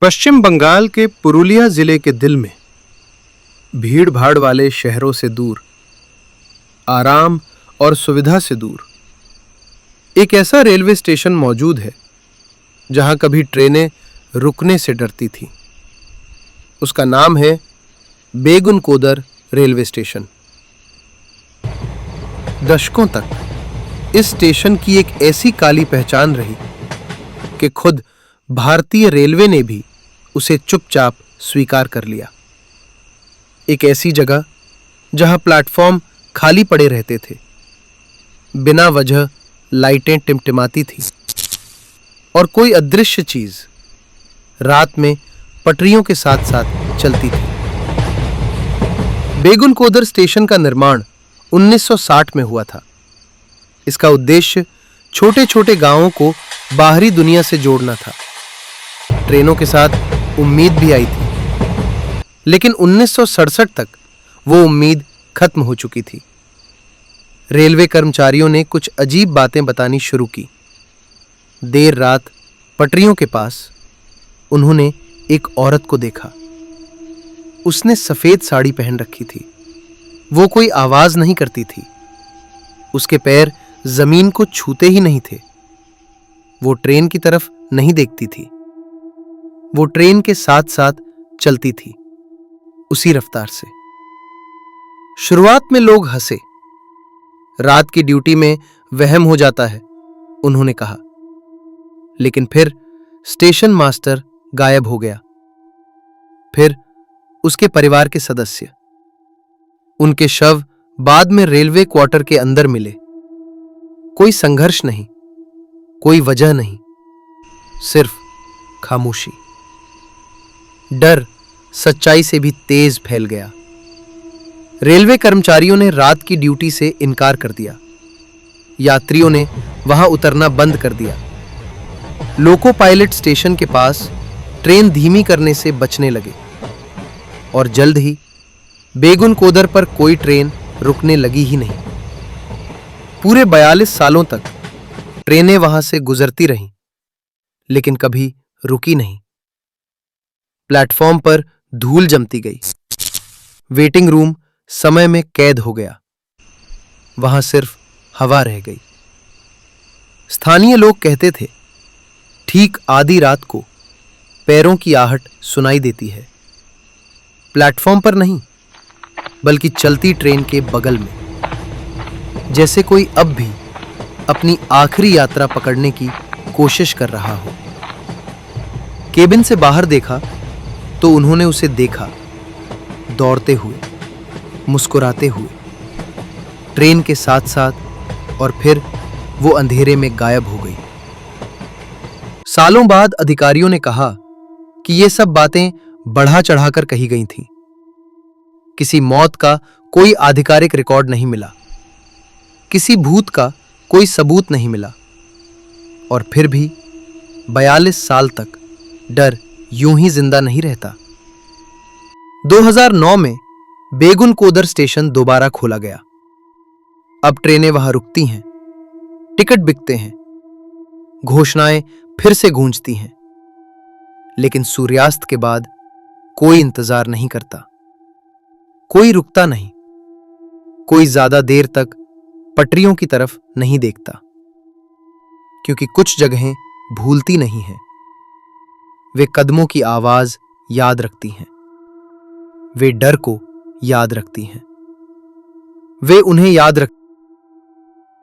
पश्चिम बंगाल के पुरुलिया जिले के दिल में, भीड़ भाड़ वाले शहरों से दूर, आराम और सुविधा से दूर एक ऐसा रेलवे स्टेशन मौजूद है जहां कभी ट्रेनें रुकने से डरती थीं। उसका नाम है बेगुनकोदर रेलवे स्टेशन। दशकों तक इस स्टेशन की एक ऐसी काली पहचान रही कि खुद भारतीय रेलवे ने भी उसे चुपचाप स्वीकार कर लिया। एक ऐसी जगह जहां प्लेटफॉर्म खाली पड़े रहते थे, बिना वजह लाइटें टिमटिमाती थीं और कोई अदृश्य चीज रात में पटरियों के साथ साथ चलती थी। बेगुनकोदर स्टेशन का निर्माण 1960 में हुआ था। इसका उद्देश्य छोटे-छोटे गांवों को बाहरी दुनिया से जोड़ना था। ट्रेनों के साथ उम्मीद भी आई थी, लेकिन 1967 तक वो उम्मीद खत्म हो चुकी थी। रेलवे कर्मचारियों ने कुछ अजीब बातें बतानी शुरू की। देर रात पटरियों के पास उन्होंने एक औरत को देखा। उसने सफेद साड़ी पहन रखी थी। वो कोई आवाज नहीं करती थी। उसके पैर जमीन को छूते ही नहीं थे। वो ट्रेन की तरफ नहीं देखती थी। वो ट्रेन के साथ साथ चलती थी, उसी रफ्तार से। शुरुआत में लोग हंसे। रात की ड्यूटी में वहम हो जाता है, उन्होंने कहा। लेकिन फिर स्टेशन मास्टर गायब हो गया। फिर उसके परिवार के सदस्य। उनके शव बाद में रेलवे क्वार्टर के अंदर मिले। कोई संघर्ष नहीं, कोई वजह नहीं, सिर्फ खामोशी। डर सच्चाई से भी तेज फैल गया। रेलवे कर्मचारियों ने रात की ड्यूटी से इनकार कर दिया। यात्रियों ने वहां उतरना बंद कर दिया। लोको पायलट स्टेशन के पास ट्रेन धीमी करने से बचने लगे और जल्द ही बेगुनकोदर पर कोई ट्रेन रुकने लगी ही नहीं। पूरे 42 सालों तक ट्रेनें वहां से गुजरती रहीं, लेकिन कभी रुकी नहीं। प्लेटफॉर्म पर धूल जमती गई। वेटिंग रूम समय में कैद हो गया। वहां सिर्फ हवा रह गई। स्थानीय लोग कहते थे, ठीक आधी रात को पैरों की आहट सुनाई देती है। प्लेटफॉर्म पर नहीं, बल्कि चलती ट्रेन के बगल में, जैसे कोई अब भी अपनी आखिरी यात्रा पकड़ने की कोशिश कर रहा हो। केबिन से बाहर देखा तो उन्होंने उसे देखा, दौड़ते हुए, मुस्कुराते हुए, ट्रेन के साथ साथ, और फिर वो अंधेरे में गायब हो गई। सालों बाद अधिकारियों ने कहा कि ये सब बातें बढ़ा चढ़ाकर कही गई थीं। किसी मौत का कोई आधिकारिक रिकॉर्ड नहीं मिला। किसी भूत का कोई सबूत नहीं मिला। और फिर भी 42 साल तक डर यूं ही जिंदा नहीं रहता। 2009 में बेगुनकोदर स्टेशन दोबारा खोला गया। अब ट्रेनें वहां रुकती हैं, टिकट बिकते हैं, घोषणाएं फिर से गूंजती हैं। लेकिन सूर्यास्त के बाद कोई इंतजार नहीं करता। कोई रुकता नहीं। कोई ज्यादा देर तक पटरियों की तरफ नहीं देखता। क्योंकि कुछ जगहें भूलती नहीं हैं। वे कदमों की आवाज याद रखती हैं। वे डर को याद रखती हैं। वे उन्हें याद रख